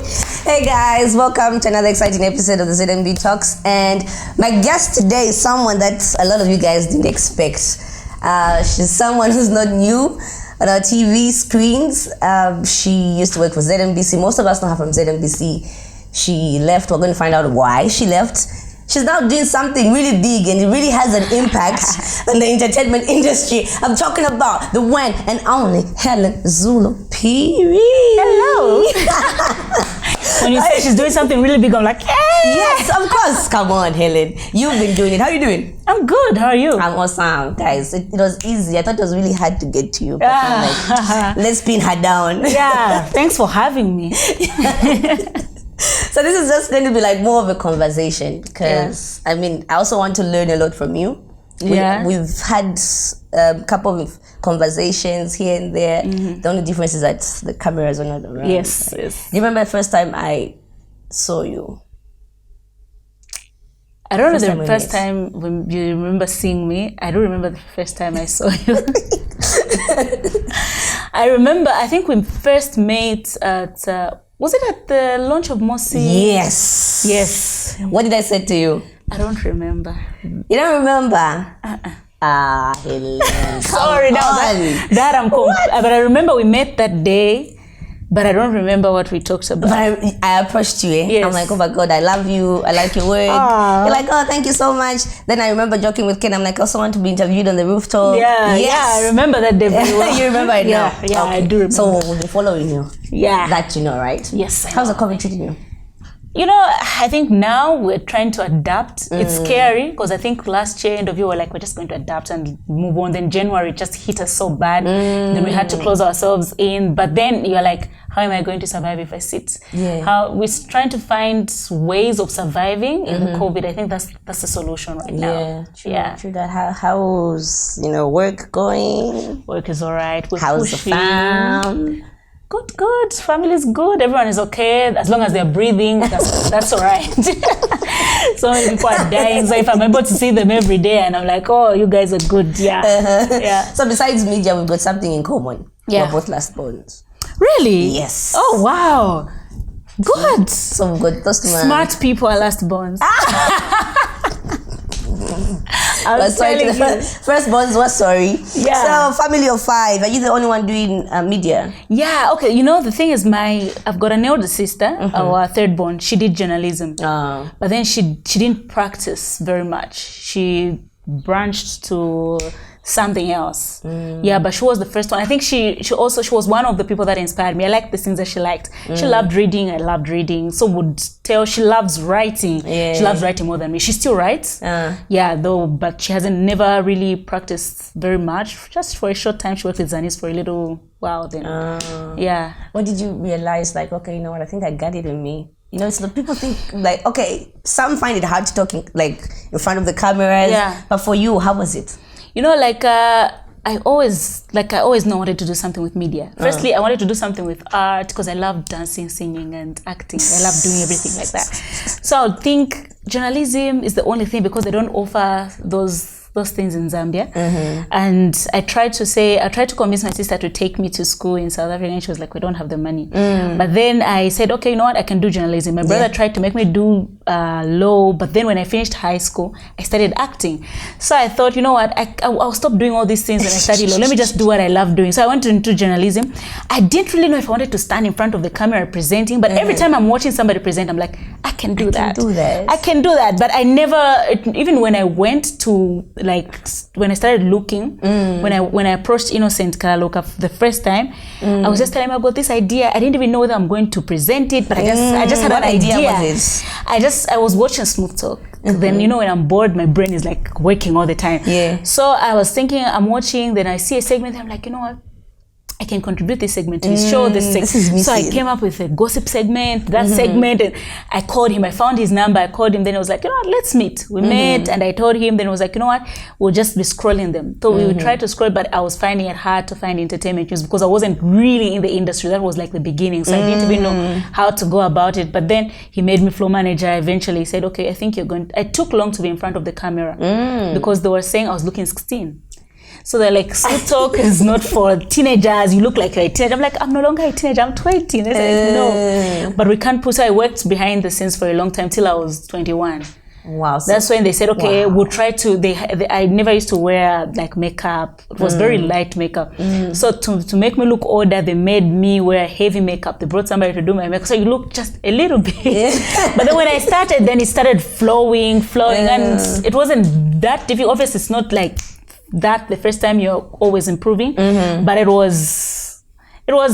Hey guys, welcome to another exciting episode of the ZMB Talks. And my guest today is someone that a lot of you guys didn't expect. She's someone who's not new on our TV screens. She used to work for ZNBC. Most of us know her from ZNBC. She left. We're going to find out why she left. She's now doing something really big and it really has an impact on the entertainment industry. I'm talking about the one and only Hellen Phiri. Hello. When you say she's doing something really big, I'm like, hey. Yes, of course. Come on, Hellen. You've been doing it. How are you doing? I'm good. How are you? I'm awesome. Guys, it was easy. I thought it was really hard to get to you. But I'm like, let's pin her down. Yeah, thanks for having me. So this is just going to be like more of a conversation because I mean, I also want to learn a lot from you. We've had a couple of conversations here and there. Mm-hmm. The only difference is that the cameras are not around. Yes. Do you remember the first time I saw you? I don't know the first time when you remember seeing me. I don't remember the first time I saw you. I remember, I think we first met at... was it at the launch of Mosi? Yes. What did I say to you? I don't remember. You don't remember? Hellen. Sorry, that I'm but I remember we met that day, but I don't remember what we talked about. But I approached you. Yes. I'm like, oh my God, I love you. I like your work. You're like, oh, thank you so much. Then I remember joking with Ken. I'm like, I also want to be interviewed on the rooftop. Yeah, I remember that day very well. You remember it now? Yeah, okay. I do remember. So we'll be following you. Yeah. That you know, right? Yes. How's the COVID treating you? You know, I think now we're trying to adapt. It's scary because I think last year, end of year, we're like, we're just going to adapt and move on. Then January just hit us so bad. Then we had to close ourselves in. But then you're like, how am I going to survive if I sit? Yeah. We're trying to find ways of surviving in COVID. I think that's the solution right now. True that. How's work going? Work is all right. We're how's pushing. the fam? Good. Family is good. Everyone is okay. As long as they're breathing, that's all right. So many people are dying. So if I'm able to see them every day and I'm like, oh, you guys are good. Yeah. So besides media, we've got something in common. Yeah. We're both last-borns. Really? Yes. Oh, wow. Good. So we've got those two. Smart people are last-borns. Firstborns were sorry. Yeah. So family of 5. Are you the only one doing media? Yeah. Okay. You know the thing is, I've got an elder sister, our third born. She did journalism, but then she didn't practice very much. She branched to something else. Yeah, but she was the first one. I think she was one of the people that inspired me. I liked the things that she liked. She loved reading. I loved reading. So would tell she loves writing. She loves writing more than me. She still writes. But she hasn't never really practiced very much. Just for a short time, she worked with Zanis for a little while. Then, What did you realize? Like, okay, you know what? I think I got it in me. You know, so people think like, okay, some find it hard to talk in front of the cameras. Yeah. But for you, how was it? You know, I always wanted to do something with media. Firstly, I wanted to do something with art because I love dancing, singing, and acting. I love doing everything like that. So I would think journalism is the only thing because they don't offer those things in Zambia. And I tried to convince my sister to take me to school in South Africa, and she was like, we don't have the money. But then I said, okay, you know what, I can do journalism. My brother tried to make me do law, but then when I finished high school, I started acting. So I thought, you know what, I'll stop doing all these things when I study law. Let me just do what I love doing. So I went into journalism. I didn't really know if I wanted to stand in front of the camera presenting, but every time I'm watching somebody present, I'm like, I can do that. I can do that. But I never, even when I went to, when I started looking, when I approached Innocent Kalaluka the first time, I was just telling him about this idea. I didn't even know whether I'm going to present it, but I just had an idea. What was it? I was watching Smooth Talk. Then, when I'm bored, my brain is like working all the time. Yeah. So I was thinking, I'm watching, then I see a segment, I'm like, you know what? I can contribute this segment to his show, this segment. So I came up with a gossip segment, that segment, and I called him. I found his number. I called him. Then I was like, you know what, let's meet. We met, and I told him. Then I was like, you know what, we'll just be scrolling them. So we would try to scroll, but I was finding it hard to find entertainment news because I wasn't really in the industry. That was like the beginning. So I didn't even know how to go about it. But then he made me floor manager. Eventually he said, okay, I think you're going to... I took long to be in front of the camera because they were saying I was looking 16. So they're like, Sweet Talk is not for teenagers. You look like you're a teenager. I'm like, I'm no longer a teenager. I'm 20. And they're like, no. But we can't put. So I worked behind the scenes for a long time till I was 21. Wow. So that's when they said, okay, we'll try to. I never used to wear like makeup. It was very light makeup. So to make me look older, they made me wear heavy makeup. They brought somebody to do my makeup, so you look just a little bit. But then when I started, then it started flowing, and it wasn't that difficult. Obviously, it's not like that the first time. You're always improving, but it was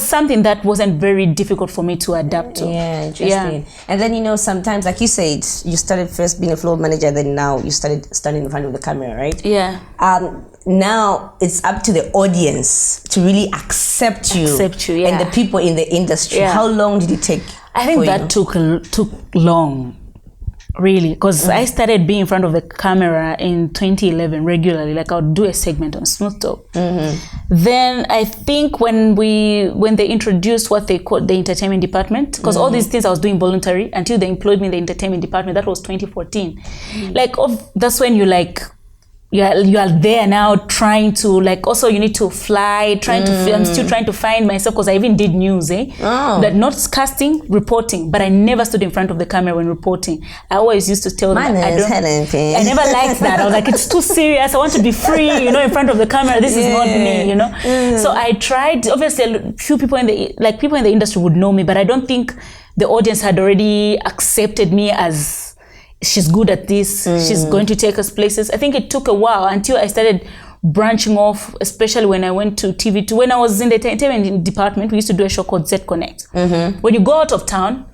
something that wasn't very difficult for me to adapt to. Yeah, interesting. And then, sometimes, like you said, you started first being a floor manager, then now you started standing in front of the camera, right? Yeah. Now it's up to the audience to really accept you and the people in the industry. Yeah. How long did it take? I think that took long. Really, because I started being in front of the camera in 2011 regularly. Like I would do a segment on Smooth Talk. Then I think when they introduced what they called the entertainment department, because all these things I was doing voluntary until they employed me in the entertainment department. That was 2014. Like that's when you are there now trying to also you need to fly, I'm still trying to find myself because I even did news, that not casting, reporting, but I never stood in front of the camera when reporting. I always used to tell them Hellen Phiri. I never liked that. I was like, it's too serious. I want to be free, in front of the camera. This is not me, So I tried. Obviously, a few people in the industry would know me, but I don't think the audience had already accepted me as she's good at this, she's going to take us places. I think it took a while until I started branching off, especially when I went to TV2. When I was in the entertainment department, we used to do a show called Z Connect. When you go out of town,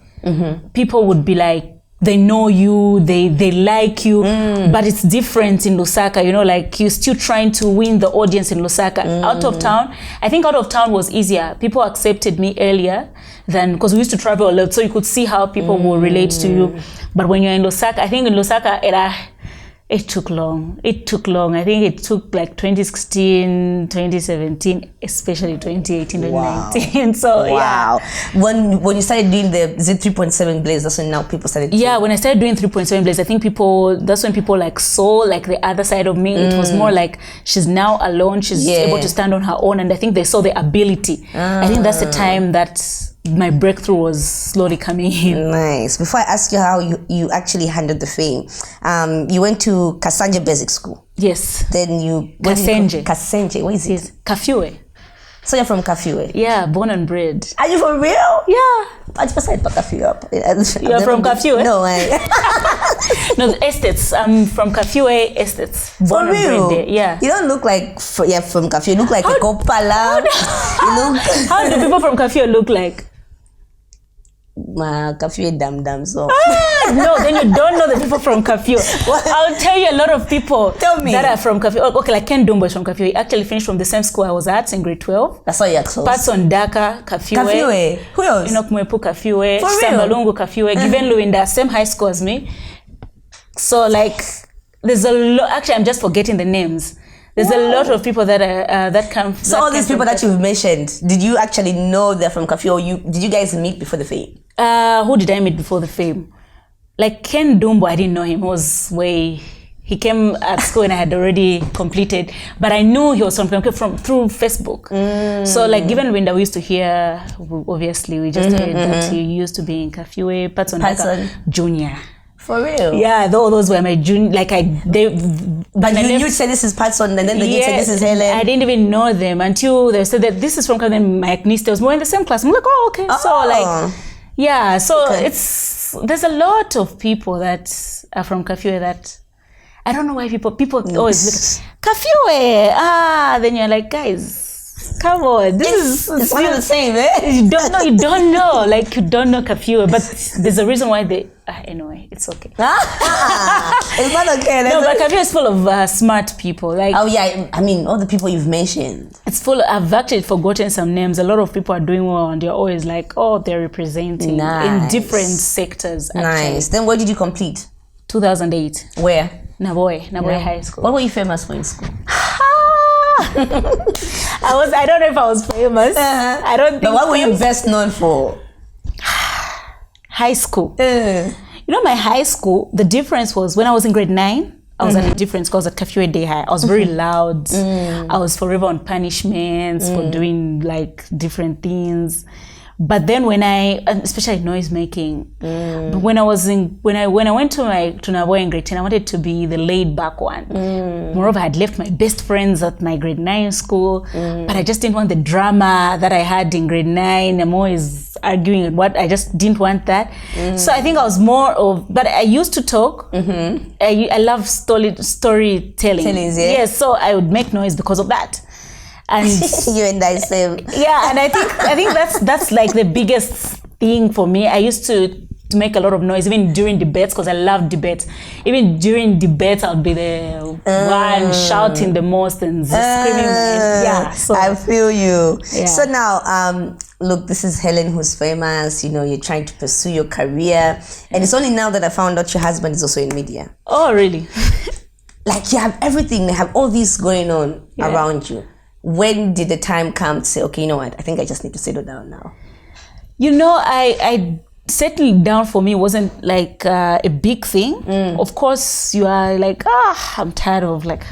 people would be like, they know you, they like you, but it's different in Lusaka, like you're still trying to win the audience in Lusaka. Out of town, I think out of town was easier. People accepted me earlier than, because we used to travel a lot, so you could see how people will relate to you. But when you're in Lusaka, I think in Lusaka, it took long. I think it took like 2016, 2017, especially 2018, 2019. So wow. When you started doing the Z3.7 Blaze, that's when now people started when I started doing 3.7 Blaze, I think that's when people saw the other side of me. It was more like she's now alone, she's able to stand on her own, and I think they saw the ability. I think that's the time that my breakthrough was slowly coming in. Nice. Before I ask you how you actually handled the fame, you went to Kasanje Basic School. Yes. Then you... Kasanje, what is it? Yes. Kafue. So you're from Kafue? Yeah, born and bred. Are you for real? Yeah. I just said Kafue up. You're from Kafue? No, No, the estates. I'm from Kafue Estates. Born for real? And bred there. Yeah. You don't look like you're from Kafue. You look like a Kopala. How do people from Kafue look like? Kafue dam so. No, then you don't know the people from Kafue. I'll tell you a lot of people that are from Kafue. Okay, like Ken Dumbo is from Kafue. He actually finished from the same school I was at in grade 12. That's why you're close. Patson Daka, Kafue. Kafue. Who else? Enoch Mwepu, Kafue. For real? Sambalungu, Kafue. Given Luinda, same high school as me. So there's a lot. Actually, I'm just forgetting the names. There's a lot of people that come. So all these people that you've mentioned, did you actually know they're from Kafue, or did you guys meet before the fame? Who did I meet before the fame? Like Ken Dumbo, I didn't know him. He came at school and I had already completed, but I knew he was from through Facebook. So given Winda, we used to hear, obviously, we just heard that he used to be in Kafue, Patson Junior. For real? Yeah, those were my junior. But you said this is Patson, and then you said this is Hellen. I didn't even know them until they said that this is from Kafue. Then my niece was more in the same class. I'm like, oh, okay. So there's a lot of people that are from Kafue that I don't know why people always look Kafue. Then you're like, guys, come on, it's one of the same, eh? You don't know, you don't know Kafue, but there's a reason why they. Anyway, it's okay. It's not okay. No, but Kafue is full of smart people. I mean, all the people you've mentioned. It's full. I've actually forgotten some names. A lot of people are doing well, and they're always like, oh, they're representing in different sectors. Actually. Nice. Then where did you complete? 2008. Where? Naboy High School. What were you famous for in school? I don't know if I was famous. I don't think. But what were you best known for? High school. My high school, the difference was when I was in grade 9, I was at a different school. I was at Kafue Day High. I was very loud. I was forever on punishments for doing like different things. But then when especially noise making, but when I went to Naboy in grade 10, I wanted to be the laid back one. Moreover, I had left my best friends at my grade 9 school, but I just didn't want the drama that I had in grade 9. I'm always arguing and I just didn't want that. So I think I was more of, but I used to talk. I love storytelling. Yes, so I would make noise because of that. And you and I same. Yeah, and I think that's like the biggest thing for me. I used to make a lot of noise even during debates because I love debates. Even during debates, I'll be the one shouting the most and screaming. Yeah, so I feel you. Yeah. So now, look, this is Hellen who's famous. You know, you're trying to pursue your career, and it's only now that I found out your husband is also in media. Oh, really? Like you have everything, you have all this going on around you. When did the time come to say, okay, you know what, I think I just need to settle down now? You know, I settling down for me wasn't like a big thing. Of course, you are like, I'm tired of like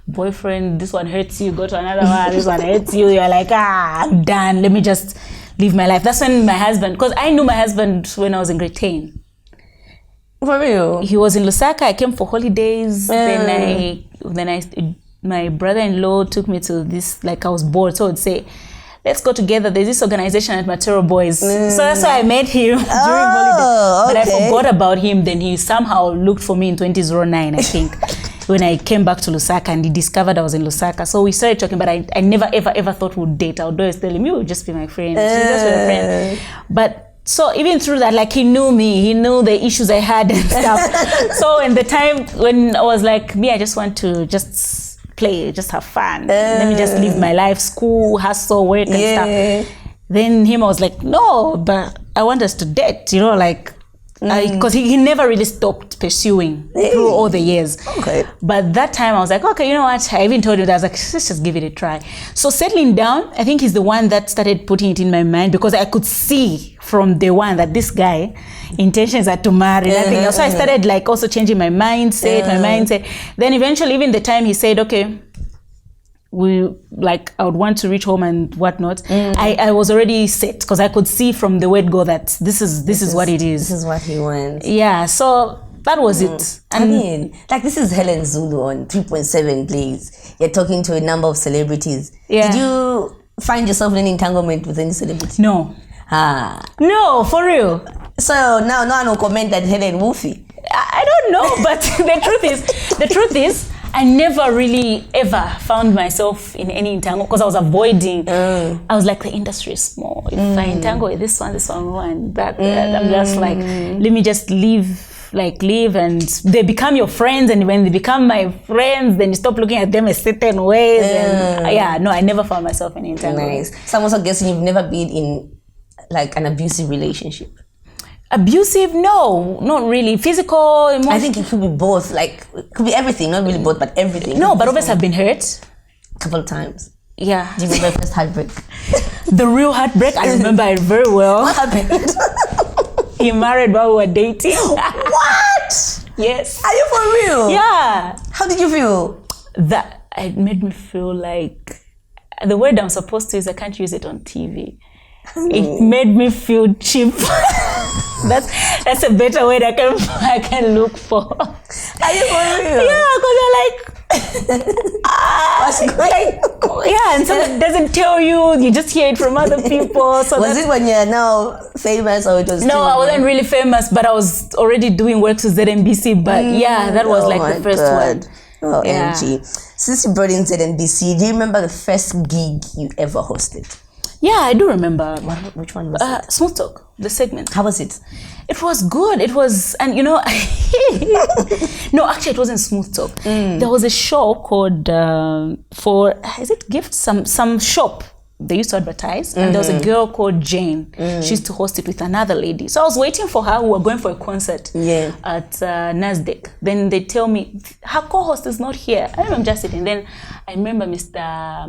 boyfriend, this one hurts you, go to another one, this one hurts you. You're like, I'm done. Let me just live my life. That's when my husband, because I knew my husband when I was in grade 10. For real? He was in Lusaka. I came for holidays. Then my brother-in-law took me to this, like I was bored, so I would say, let's go together. There's this organization at Matero Boys. So that's why I met him during holidays. But I forgot about him. Then he somehow looked for me in 2009, I think, when I came back to Lusaka, and he discovered I was in Lusaka. So we started talking, but I never, ever thought we'd date. I would always tell him, you would just be my friend. She's just my friend. But so even through that, like he knew me, he knew the issues I had and stuff. So in the time when I was like, I just want to just play, just have fun. Let me just live my life, school, hustle, work and stuff. Then I was like, no, but I want us to date, you know, like, because he never really stopped pursuing through all the years. Okay. But that time I was like, okay, you know what? I even told him that I was like, let's just give it a try. So settling down, I think he's the one that started putting it in my mind, because I could see from day one that this guy intentions are to marry. So I started like also changing my mindset. Then eventually, even the time he said, okay, I would want to reach home and whatnot. I was already set, because I could see from the word go that this is what it is. This is what he wants. Yeah, so that was it. And I mean, like, this is Hellen Zulu on 3.7 Blaze. You're talking to a number of celebrities. Yeah. Did you find yourself in an entanglement with any celebrity? No. No, for real. So now no one will comment that Hellen Woofy. I don't know, but the truth is, I never really ever found myself in any entanglement, because I was avoiding. I was like, the industry is small. If I entangle with this one, and that, I'm just like, let me just live, and they become your friends, and when they become my friends, then you stop looking at them a certain ways. And I never found myself in entanglement. Nice. So I'm also guessing you've never been in like an abusive relationship. Abusive? No, not really. Physical, emotional. I think it could be both. Like, it could be everything. Not really both, but everything. No, but obviously I've been hurt. A couple of times. Yeah. Do you remember your first heartbreak? The real heartbreak? I remember it very well. What happened? He married while we were dating. What? Yes. Are you for real? Yeah. How did you feel? That it made me feel like, the word I'm supposed to use, I can't use it on TV. It made me feel cheap. That's a better word I can look for. Are you for real? Yeah, because you're like, and someone doesn't tell you, you just hear it from other people. So was it when you're now famous, or it was? No, I wasn't really famous, but I was already doing works with ZNBC. But that was like the first one. Oh, MG. Since you brought in ZNBC, do you remember the first gig you ever hosted? Yeah, I do remember. Which one was it? Smooth Talk, the segment. How was it? It was good. It was, and you know, no, actually, it wasn't Smooth Talk. There was a show called is it Gift? Some shop they used to advertise, and there was a girl called Jane. She used to host it with another lady. So I was waiting for her. We were going for a concert at NASDAQ. Then they tell me her co-host is not here. I remember just sitting. Then I remember Mr.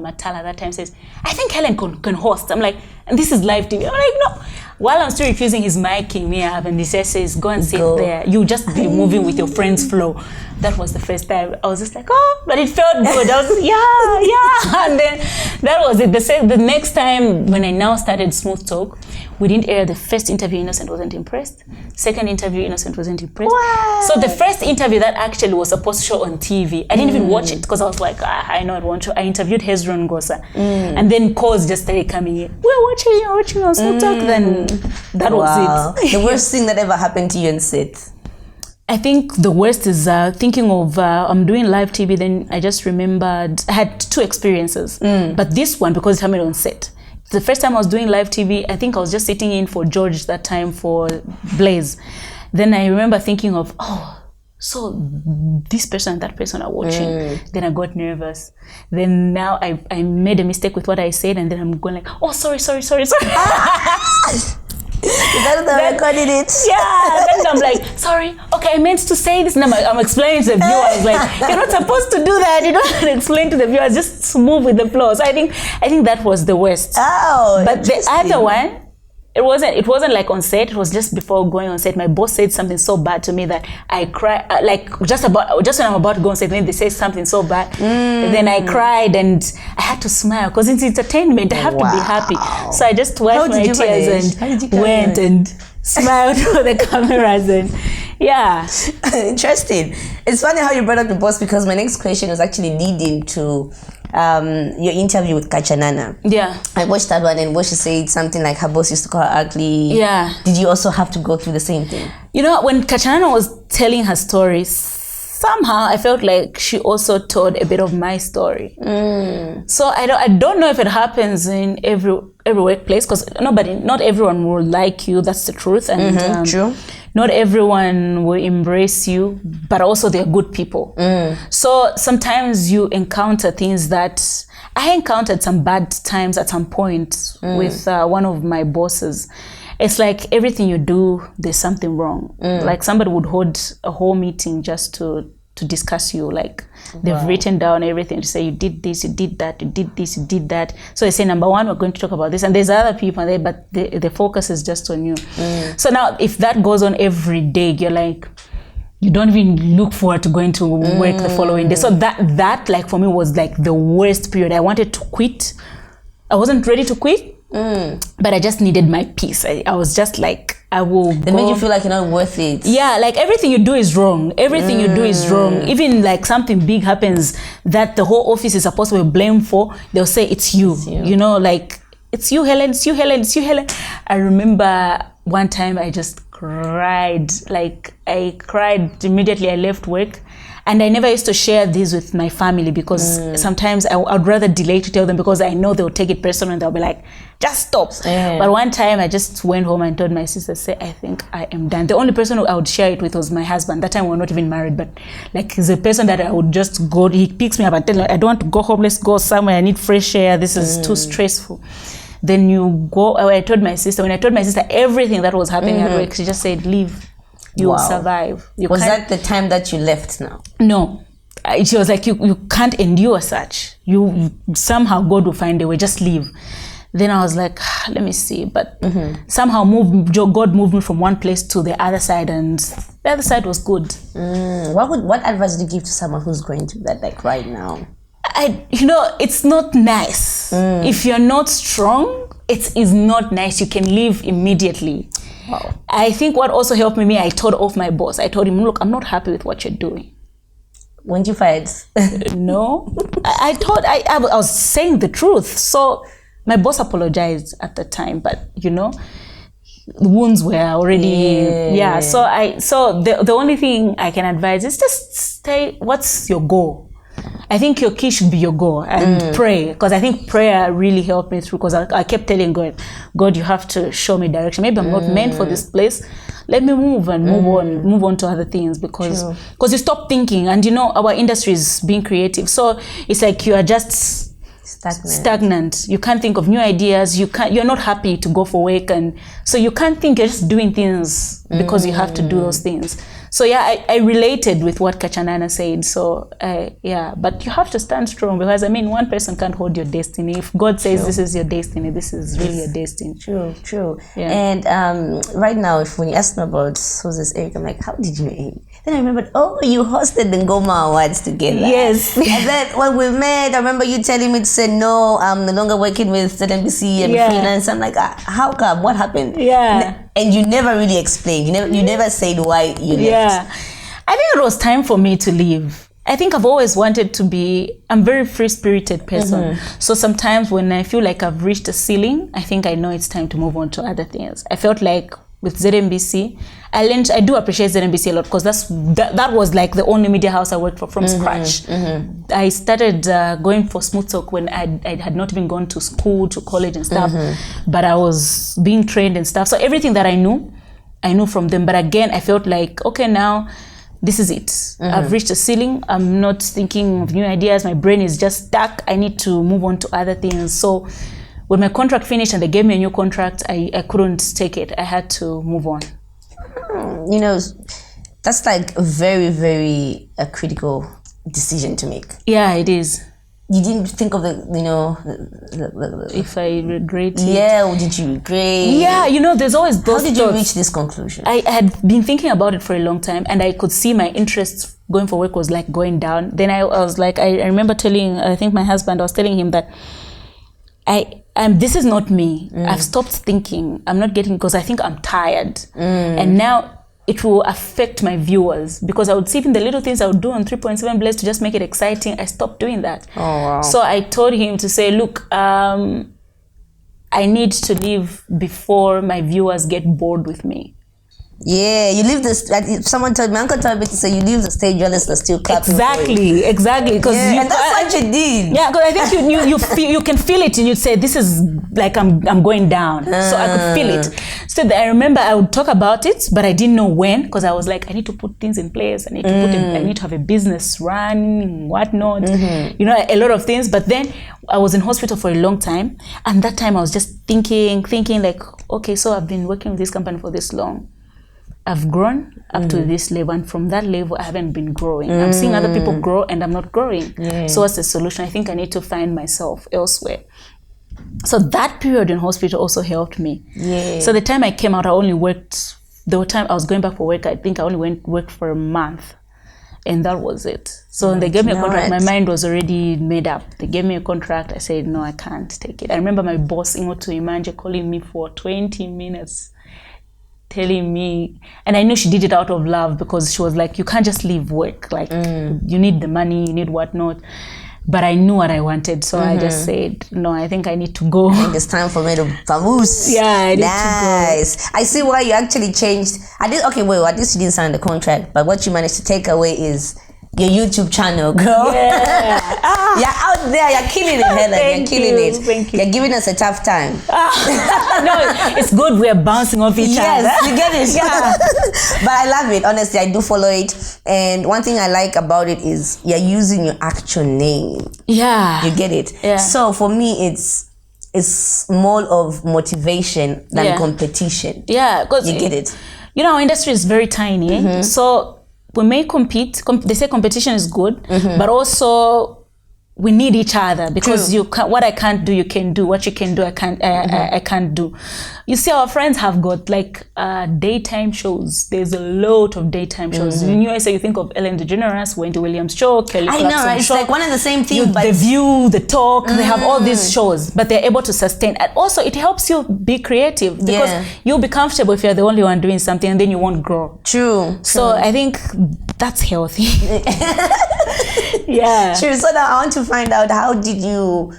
Matala that time says, I think Hellen can host. I'm like, and this is live TV. I'm like, no. while I'm still refusing, he's miking me up and he says, go and sit there. You just be moving with your friend's flow. That was the first time. I was just like, oh, but it felt good. I was like, yeah. And then that was it. The next time when I now started Smooth Talk, we didn't air the first interview, Innocent wasn't impressed. Second interview, Innocent wasn't impressed. What? So the first interview that actually was supposed to show on TV, I didn't even watch it because I was like, I know I want to. I interviewed Hezron Gosa. And then calls just started coming in. We're watching on Smooth Talk. Then that was it. The worst thing that ever happened to you on set? I think the worst is thinking of I'm doing live TV. Then I just remembered I had two experiences, but this one because it happened on set. The first time I was doing live TV, I think I was just sitting in for George that time for Blaze. Then I remember thinking of, so this person and that person are watching. Then I got nervous. Then now I made a mistake with what I said, and then I'm going like, oh, sorry. That's how I recorded it. Yeah, then I'm like, sorry, okay, I meant to say this. Now I'm explaining to the viewers, like, you're not supposed to do that. You don't have to explain to the viewers, just move with the flow. So I think that was the worst. Oh, but the other one, it wasn't like on set. It was just before going on set. My boss said something so bad to me that I cried. Like just when I'm about to go on set, then they say something so bad. And then I cried and I had to smile because it's entertainment. I have to be happy. So I just wiped my tears and went and smiled for the cameras and yeah. Interesting. It's funny how you brought up the boss because my next question was actually leading to your interview with Kachanana. Yeah. I watched that one and what she said something like her boss used to call her ugly. Yeah. Did you also have to go through the same thing? You know, when Kachanana was telling her story, somehow I felt like she also told a bit of my story. So I don't know if it happens in every workplace because not everyone will like you. That's the truth. And true. Not everyone will embrace you, but also they're good people. So sometimes you encounter things that I encountered some bad times at some point with one of my bosses. It's like everything you do, there's something wrong. Like somebody would hold a whole meeting just to discuss you. Like they've written down everything to say you did this, you did that, you did this, you did that. So they say, number one, we're going to talk about this. And there's other people there, but the focus is just on you. So now if that goes on every day, you're like, you don't even look forward to going to work the following day. So that like for me was like the worst period. I wanted to quit. I wasn't ready to quit, but I just needed my peace. I was just like, I will They made you feel like you're not worth it. Yeah, like everything you do is wrong. Everything you do is wrong. Even like something big happens that the whole office is supposed to be blamed for, they'll say it's you. You know, like, it's you, Hellen, it's you, Hellen, it's you, Hellen. I remember one time I just cried. Like, I cried immediately I left work. And I never used to share this with my family because sometimes I'd rather delay to tell them because I know they'll take it personal and they'll be like, just stop. But one time I just went home and told my sister, say, I think I am done. The only person who I would share it with was my husband. That time we were not even married, but like he's a person that I would just go, he picks me up and tell me, I don't want to go home, let's go somewhere, I need fresh air, this is too stressful. Then you go, when I told my sister everything that was happening at work, she just said, leave. You will survive. Was that the time that you left now? No. She was like, you can't endure such. You somehow God will find a way, just leave. Then I was like, let me see. But somehow God moved me from one place to the other side, and the other side was good. What advice do you give to someone who's going through that like right now? It's not nice. If you're not strong, it is not nice. You can leave immediately. Wow. I think what also helped me, I told off my boss. I told him, look, I'm not happy with what you're doing. Weren't you fired? No. I was saying the truth. So my boss apologized at the time, but the wounds were already So the only thing I can advise is just stay. What's your goal? I think your key should be your goal and pray, because I think prayer really helped me through, because I kept telling God, you have to show me direction. Maybe I'm not meant for this place. Let me move and move on to other things, because you stop thinking, and our industry is being creative. So it's like you are just stagnant. You can't think of new ideas. You're not happy to go for work, and so you can't think. You're just doing things because you have to do those things. So yeah, I related with what Kachanana said. So yeah, but you have to stand strong, because I mean, one person can't hold your destiny. If God says this is your destiny, this is really your destiny. True. Yeah. And right now, when you asked me about who's this Eric, I'm like, how did you know Eric? Then I remembered, you hosted the Ngoma Awards together. Yes. And then when we met, I remember you telling me to say, no, I'm no longer working with ZNBC and freelance. I'm like, how come? What happened? Yeah. And you never really explained. You never said why you left. Yeah. I think it was time for me to leave. I think I've always wanted to be, I'm a very free-spirited person. So sometimes when I feel like I've reached a ceiling, I think I know it's time to move on to other things. I felt like with ZNBC, I do appreciate ZNBC a lot, because that was like the only media house I worked for from scratch. I started going for Smooth Talk when I had not even gone to school, to college and stuff, but I was being trained and stuff. So everything that I knew from them. But again, I felt like, okay, now this is it. I've reached a ceiling. I'm not thinking of new ideas. My brain is just stuck. I need to move on to other things. So when my contract finished and they gave me a new contract, I couldn't take it. I had to move on. You know, that's like a very, very critical decision to make. Yeah, it is. You didn't think of the if I regret it. Yeah, or did you regret? Yeah, there's always those How did thoughts. you reach this conclusion? I had been thinking about it for a long time, and I could see my interest going for work was like going down. Then I was like, I remember telling, I think my husband, I was telling him that this is not me. I've stopped thinking. I'm not getting, because I think I'm tired. And now it will affect my viewers, because I would see even the little things I would do on 3.7 Blaze to just make it exciting. I stopped doing that. Oh, wow. So I told him to say, look, I need to leave before my viewers get bored with me. Yeah, you leave this. Someone told me, my uncle told me to say, you leave the stage while it's still clapping. Exactly. Because and that's what you did. Yeah, because I think you can feel it, and you'd say, this is like I'm going down. So I could feel it. So I remember I would talk about it, but I didn't know when, because I was like, I need to put things in place. I need to I need to have a business run, whatnot. A lot of things. But then I was in hospital for a long time, and that time I was just thinking like, okay, so I've been working with this company for this long. I've grown up to this level, and from that level I haven't been growing. I'm seeing other people grow and I'm not growing. So what's the solution? I think I need to find myself elsewhere. So that period in hospital also helped me. So the time I came out, I only worked, the time I was going back for work, I think I only worked for a month, and that was it. So when they gave me a contract, my mind was already made up. They gave me a contract. I said, no, I can't take it. I remember my boss, Ingoto Imanje, calling me for 20 minutes. Telling me, and I knew she did it out of love, because she was like, you can't just leave work, like you need the money, you need whatnot. But I knew what I wanted, so I just said, no, I think I need to go. I think it's time for me to vamoose. Yeah, I need to go. I see why you actually changed. At least you didn't sign the contract, but what you managed to take away is your YouTube channel, girl. Yeah. You're out there, you're killing it, Helen. You're killing it. Thank you. You're giving us a tough time. No, it's good we're bouncing off each other. Yes, you get it. Yeah. But I love it. Honestly, I do follow it. And one thing I like about it is you're using your actual name. Yeah. You get it? Yeah. So for me, it's more of motivation than competition. Yeah. Because you get it? Our industry is very tiny. So we may compete. They say competition is good, but also we need each other, because what I can't do, you can do. What you can do, I can't do. You see, our friends have got like daytime shows. There's a lot of daytime shows. In USA, you think of Ellen DeGeneres, Wendy Williams show, Kelly Clarkson know, right? show. It's like one and the same thing. The View, The Talk, they have all these shows, but they're able to sustain. And also, it helps you be creative, because you'll be comfortable if you're the only one doing something, and then you won't grow. True. So I think that's healthy. Yeah. True. So now I want to find out, how did you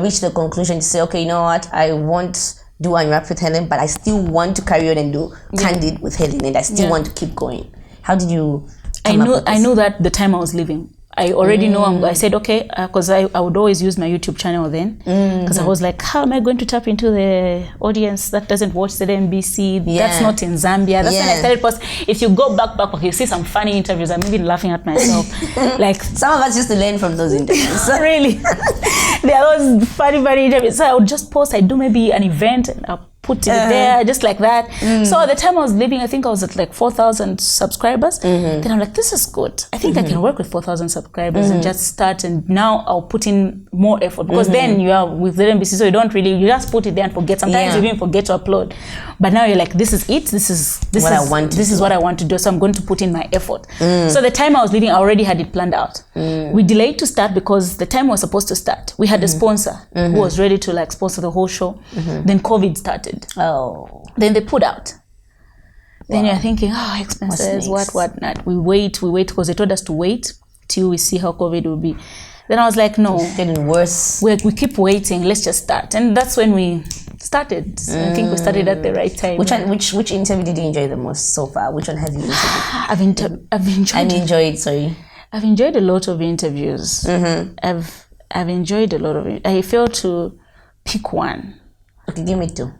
reach the conclusion to say, okay, you know what, I won't do Unwrap with Hellen, but I still want to carry on and do Candid with Hellen, and I still want to keep going. How did you I knew that the time I was leaving. I already know. I said, okay, because I would always use my YouTube channel then, because I was like, how am I going to tap into the audience that doesn't watch ZNBC? That's not in Zambia. That's when I started posting. If you go back, you see some funny interviews. I'm even laughing at myself. Like, some of us used to learn from those interviews. Really, there are those funny interviews. So I would just post. I do maybe an event, and I'll put it there just like that. So at the time I was leaving, I think I was at like 4,000 subscribers. Then I'm like, this is good. I think I can work with 4,000 subscribers and just start. And now I'll put in more effort, because then you are with ZNBC, so you just put it there and forget. Sometimes you even forget to upload. But now you're like, this is it. This is what I want to do. So I'm going to put in my effort. So the time I was leaving, I already had it planned out. We delayed to start because the time we were supposed to start, we had a sponsor who was ready to like sponsor the whole show. Then COVID started. Oh. Then they put out. Then you're thinking, expenses, what not. We wait because they told us to wait till we see how COVID will be. Then I was like, no. It's getting worse. We keep waiting. Let's just start. And that's when we started. I think we started at the right time. Which interview did you enjoy the most so far? Which one have you interviewed? I've enjoyed a lot of interviews. I've enjoyed a lot of it. I failed to pick one. Okay, give me two.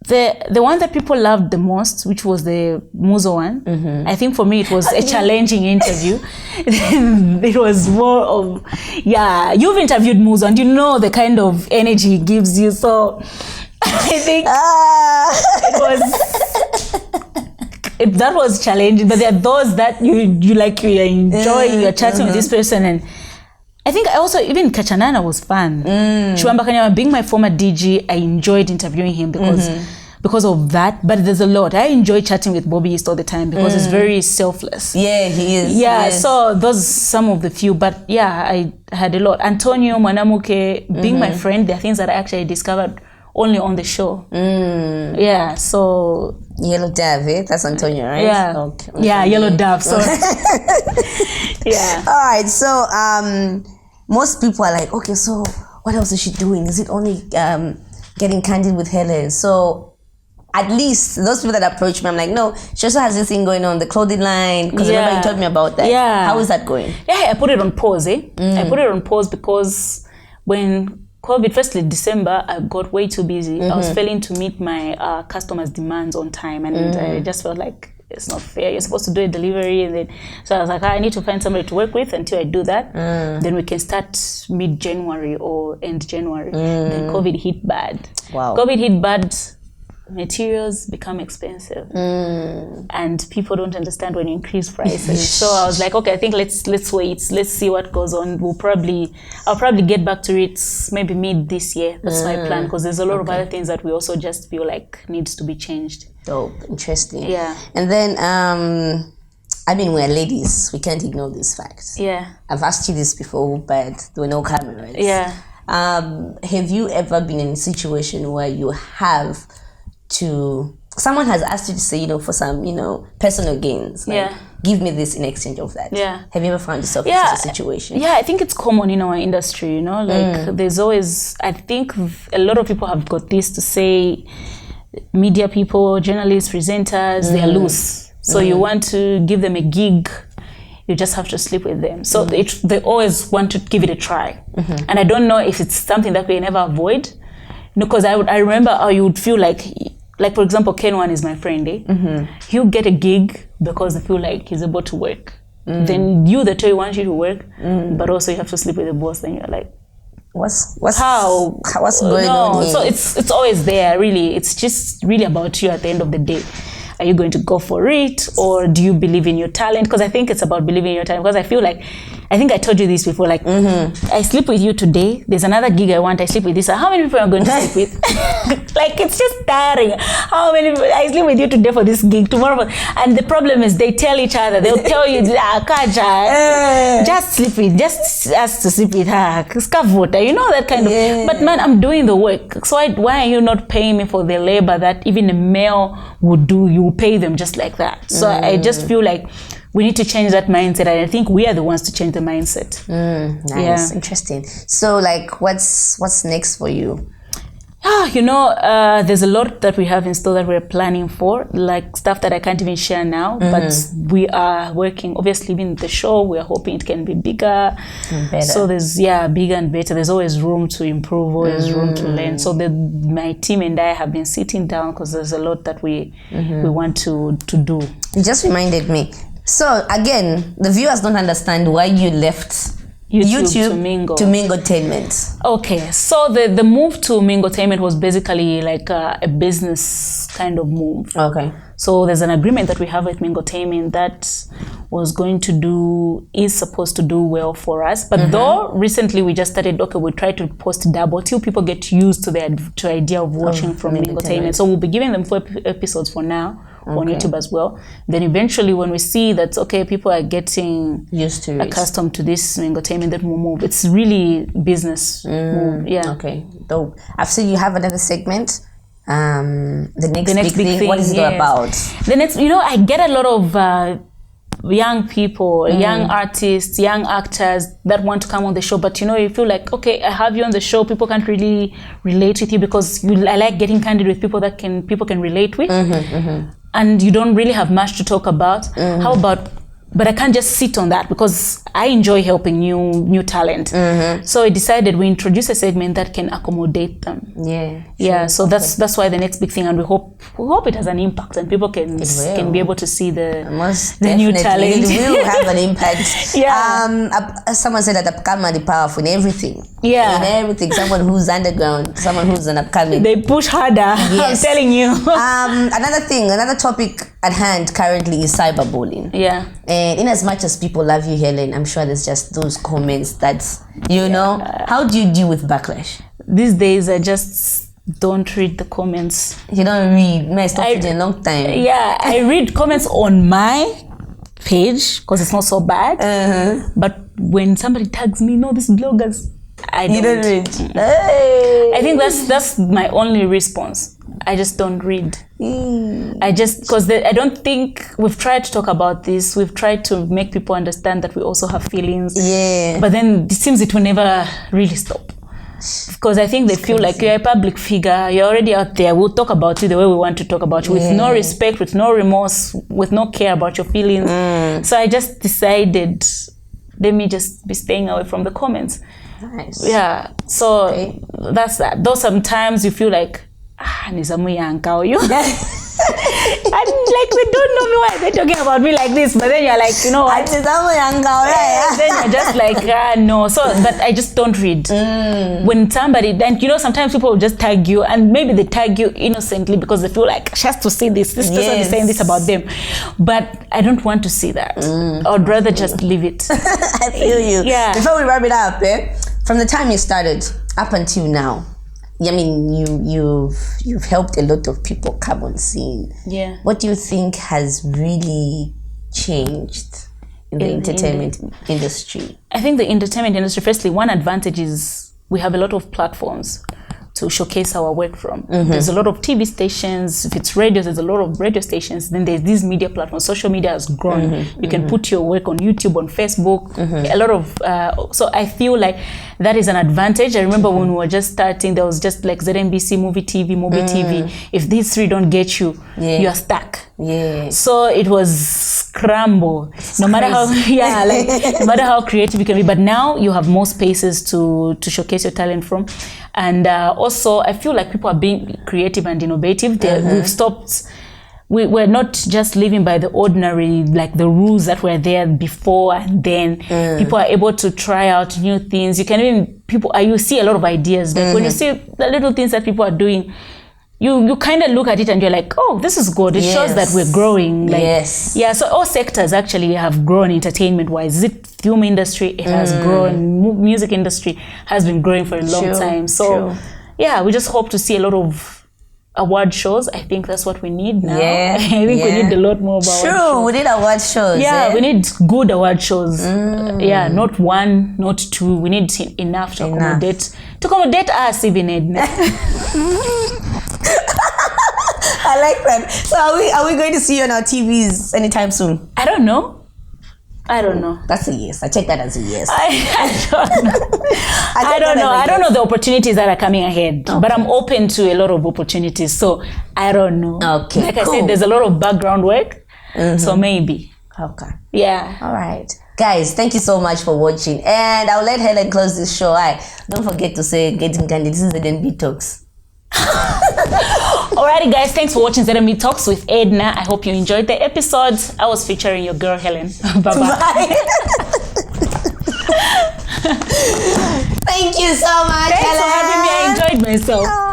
The one that people loved the most, which was the Muzo one, I think for me it was a challenging interview. It was more of, you've interviewed Muzo and you know the kind of energy he gives you. So I think that was challenging. But there are those that you enjoy, you're chatting with this person. And I think even Kachanana was fun. Chiwamba Kanyama, being my former DG, I enjoyed interviewing him because of that. But there's a lot. I enjoy chatting with Bobby East all the time because he's very selfless. Yeah, he is. Yeah, so those some of the few. But I had a lot. Antonio Mwanamuke, being my friend, there are things that I actually discovered only on the show. Yeah, so Yellow Dove, that's Antonio, right? Yeah. Okay. Yeah, Yellow Dove. So yeah. All right. So most people are like, okay, so what else is she doing? Is it only getting candid with Hellen? So at least those people that approach me, I'm like, no, she also has this thing going on, the clothing line, because remember you told me about that. Yeah. How is that going? Yeah, I put it on pause. I put it on pause because when COVID, firstly, December, I got way too busy. I was failing to meet my customers' demands on time, and I just felt like it's not fair. You're supposed to do a delivery, and then so I was like, I need to find somebody to work with until I do that. Then we can start mid-January or end January. Then COVID hit bad. Wow. COVID hit bad. Materials become expensive, and people don't understand when you increase prices. So I was like, okay, I think let's wait. Let's see what goes on. I'll probably get back to it maybe mid this year. That's my plan, because there's a lot of other things that we also just feel like needs to be changed. Dope, interesting. Yeah. And then we're ladies. We can't ignore this fact. Yeah. I've asked you this before, but there were no cameras. Yeah. Have you ever been in a situation where you have someone has asked you to say, for some, personal gains, like, give me this in exchange of that? Yeah. Have you ever found yourself in such a situation? Yeah, I think it's common in our industry, like there's always, I think a lot of people have got this to say, media people, journalists, presenters, they're loose. So you want to give them a gig, you just have to sleep with them. So they always want to give it a try. And I don't know if it's something that we never avoid. Because I remember how you would feel like for example, Kenwan is my friend. He'll get a gig because they feel like he's able to work. Then the toy wants you to work, but also you have to sleep with the boss. Then you're like, what's going on here? So it's always there. Really, it's just really about you at the end of the day. Are you going to go for it, or do you believe in your talent? Because I think it's about believing in your talent. Because I feel like, I think I told you this before, like, I sleep with you today, there's another gig I want, I sleep with this. How many people am I going to sleep with? Like, it's just tiring. How many people, I sleep with you today for this gig, tomorrow. And the problem is they tell each other, they'll tell you, Kaja, just sleep with, just ask to sleep with her. You know that kind of, but man, I'm doing the work. So why are you not paying me for the labor that even a male would do? You pay them just like that. So I just feel like we need to change that mindset, and I think we are the ones to change the mindset. Nice, interesting. So, like, what's next for you? There's a lot that we have in store that we're planning for, like stuff that I can't even share now, but we are working, obviously, in the show, we're hoping it can be bigger and better. So there's, bigger and better. There's always room to improve, always room to learn. So my team and I have been sitting down because there's a lot that we want to do. It just reminded me. So again, the viewers don't understand why you left YouTube to Mingo. To Mingotainment. Okay, so the move to Mingotainment was basically like a business kind of move. Okay. So there's an agreement that we have with Mingotainment that is supposed to do well for us. But though recently we just started, we try to post double till people get used to the idea of watching from Mingotainment. So we'll be giving them 4 episodes for now. On YouTube as well. Then eventually when we see that, people are getting used to accustomed to this Mingotainment, that we'll move. It's really business move. Yeah. Okay. Dope. I've seen you have another segment. The next big thing. What is it about? The next, I get a lot of young people, young artists, young actors that want to come on the show, but you feel like, I have you on the show, people can't really relate with you because I like getting candid with people that people can relate with. And you don't really have much to talk about. How about, but I can't just sit on that because I enjoy helping new talent. So I decided we introduce a segment that can accommodate them. Yeah. So that's why the next big thing, and we hope it has an impact and people can be able to see the new talent. It will have an impact. Yeah. Someone said that upcoming is powerful in everything. Yeah. In everything. Someone who's underground, someone who's an upcoming. They push harder. Yes. I'm telling you. Another topic at hand currently is cyberbullying. Yeah. And in as much as people love you, Hellen, I'm sure there's just those comments that, know, how do you deal with backlash? These days, I just don't read the comments. You don't read? I stopped reading a long time. Yeah, I read comments on my page because it's not so bad. But when somebody tags me, these bloggers, you don't read. Hey. I think that's my only response. I just don't read. Because I don't think we've tried to talk about this. We've tried to make people understand that we also have feelings. Yeah. But then it seems it will never really stop. Because I think they feel like you're a public figure, you're already out there, we'll talk about you the way we want to talk about you, with no respect, with no remorse, with no care about your feelings. So I just decided, let me just be staying away from the comments. Nice. Yeah, so that's that. Though sometimes you feel like, nizamu yanka you. And like they don't know me, why they're talking about me like this, but then you're like, you know what? Then you're just like, no. So, but I just don't read. When somebody, then sometimes people will just tag you, and maybe they tag you innocently because they feel like she has to see this person is saying this about them, but I don't want to see that. I'd rather just leave it. I feel you. Yeah. Before we wrap it up, from the time you started up until now, I mean, you've helped a lot of people come on scene. Yeah. What do you think has really changed in the entertainment industry? I think the entertainment industry, firstly, one advantage is we have a lot of platforms to showcase our work from. There's a lot of TV stations. If it's radio, there's a lot of radio stations. Then there's these media platforms. Social media has grown. You can put your work on YouTube, on Facebook. A lot of, so I feel like that is an advantage. I remember when we were just starting, there was just like ZNBC Movie TV. If these 3 don't get you, you are stuck. Yeah. So it was scramble. No matter how, no matter how creative you can be. But now you have more spaces to showcase your talent from. And also, I feel like people are being creative and innovative. We've stopped. We're not just living by the ordinary, like the rules that were there before, and then people are able to try out new things. You can even you see a lot of ideas. Like when you see the little things that people are doing, you kind of look at it and you're like, oh, this is good. It shows that we're growing. Like, yeah. So all sectors actually have grown entertainment-wise. Is it film industry? It has grown. Music industry has been growing for a long time. So yeah, we just hope to see a lot of award shows. I think that's what we need now. I think we need a lot more award shows. We need award shows. Yeah, we need good award shows. Not 1, not 2. We need enough to accommodate us, even Edna. I like that. So are we going to see you on our TVs anytime soon? I don't know. That's a yes. I take that as a yes. I don't know. I don't know the opportunities that are coming ahead, but I'm open to a lot of opportunities. So I don't know. Okay. Like I said, there's a lot of background work. So maybe. Okay. Yeah. All right. Guys, thank you so much for watching. And I'll let Hellen close this show. Don't forget to say getting candid. This is the ZNB Talks. Alrighty guys, thanks for watching ZMB Talks with Edna. I hope you enjoyed the episode. I was featuring your girl Hellen. Bye-bye. Bye. Thank you so much. Thanks for having me. I enjoyed myself.